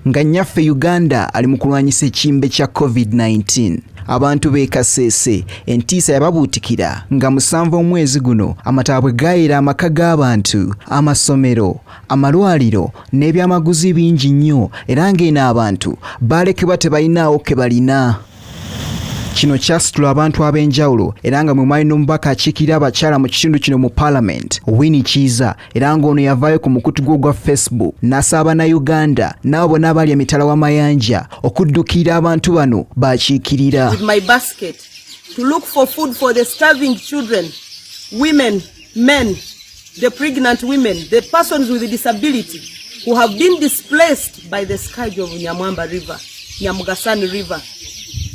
nga nnyaffe Uganda ali mu kulwanyisa ekimbe kya COVID-19. Abantu b'e Kaseese entiisa yababuutikira nga 7 omwezi guno amataba bwe gaayira amaka g'abantu, amasomero, amalwaliro n'ebyamaguzi bingi nnyo era ng'eno abantu baalekebwa tebalinaawo ke balina. Kino kyasitula abantu ab'enjawulo era nga mwe mwali n'omubaka akiikirira abakyala mu kitundu kino mu Parliament Winnie Kiza era ng'ono yavaayo ku mukutu gwe gwa Facebook n'asaba Uganda n'abo bonna abali emitala w'amayanja okuddukira abantu bano baakiikirira. With my basket to look for food for the starving children, women, men, the pregnant women, the persons with disability who have been displaced by the scourge of Nyamwamba River, Nyamugasani River,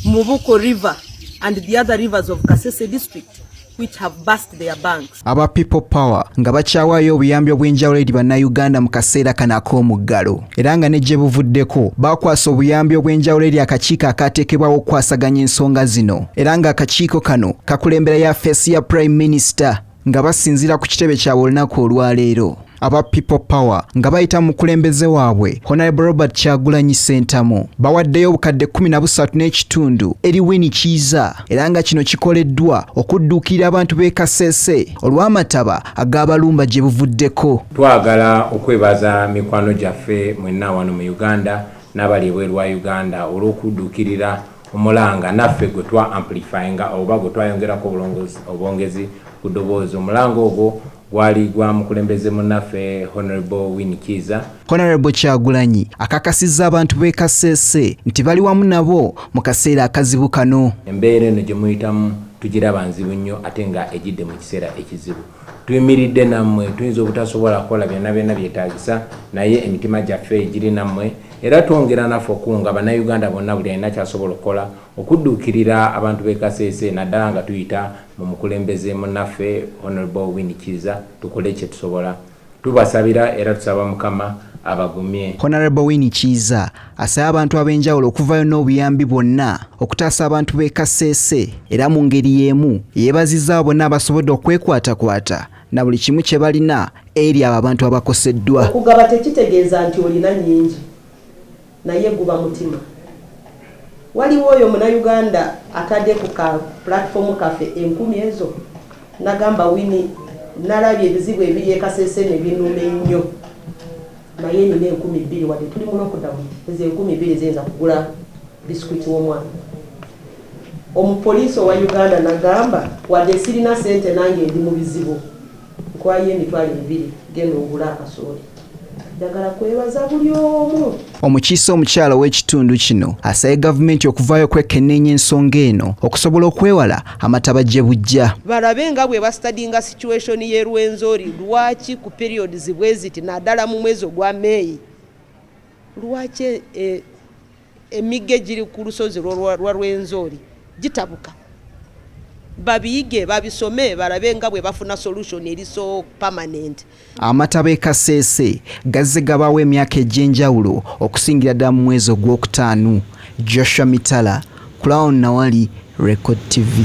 Mubuko River and the other rivers of Kaseese district which have burst their banks. Aba People Power nga bakyawaayo obuyambi obw'enjawulo eri bannayuganda mu kaseera kano ak'omuggalo era nga ne gye buvuddeko bakwasa obuyambi obw'enjawulo eri akakiiko akaateekebwawo okukwasaganya ensonga zino era nga akakiiko kano kakulembera ya feesi ya Prime Minister nga basinziira ku kitebe kyabwe olunaku olwaleero. Aba People Power nga bayita mukulembeze waabwe Honorable Robert KYAGULANYI Ssentamu bawaddeyo obukadde 13 n'ekitundu eri Winnie Kiza era nga kino kikoleddwa okudduukirira abantu b'e Kaseese olw'amataba ag'abalumba gye buvuddeko. Twagala okwebaza mikwano gyaffe mwenna wano mu Uganda n'abali ebweru wa Uganda olw'okudduukirira omulanga naffe gwe twa amplifyinga oba gwe twayongerako obwongezi ku ddoboozi. Omulanga ogwo gwali gwa mukulembeze munaffe Honorable Winnie Kiza. Honorable KYAGULANYI akakasizza abantu b'e Kaseese nti bali wamu nabo mu kaseera akazibu kano. Embeera eno gye muyitamu tugiraba nzibu nnyo ate nga ejidde mu kiseera ekizibu. Tuyimiridde nammwe tuyinza obutasobola kukola byonna byetaagisa naye emitima gyaffe giri nammwe era twongera naffe okunga bannayuganda bonna buli alina kyasobola okukola okudduukirira abantu b'e Kaseese naddala nga tuyita mu mukulembeze munnaffe Honorable Winnie Kiza tukole kye tusobola. Tubasabira era tusaba Mukama abagumye. Honorable Winnie Kiza asaba abantu ab'enjawulo okuvaayo n'obuyambi bwonna okutaasa abantu b'e Kaseese era mu ngeri y'emu yeebazizza abo bonna abasobodde okwekwatakwata na buli kimu kye balina eri abo abantu abakoseddwa. Okugaba tekitegeeza nti olina nnyingi naye guba mutima. Waliwo oyo Munnayuganda atadde ku ka platform kaffe 10,000 ezo nagamba Winnie nalabye ebizibu ebiri e Kaseese ne binume nnyo naye nina 12,000 wadde tuli mu lockdown ezo 12,000 zenza kugula bisikuiti w'omwana. Omupoliisi owa Uganda nagamba wadde sirina sente nange ndi mu bizibu nkwayo emitwalo 2 genda ogula akasooli. Njagala kwebaza buli omu. Omukiise omukyala w'ekitundu kino asabye gavumenti okuvaayo okwekenneenya ensonga eno okusobola okwewala amataba gye bujja. Balabe nga bwe bastadinga situation y'e Rwenzori lwaki ku periods bweziti naddala mu mwezi ogwa May lwaki emigga egiri ku lusozi lwa Rwenzori gitabuka. Babiyige babisome balabe nga bwe bafuna solution eriso permanent. Amataba e Kaseese gazze gabaawo emyaka egy'enjawulo okusingira ddala mu mwezi ogw'okutaano. Joshua Mitala, Crown Nawali, Record TV.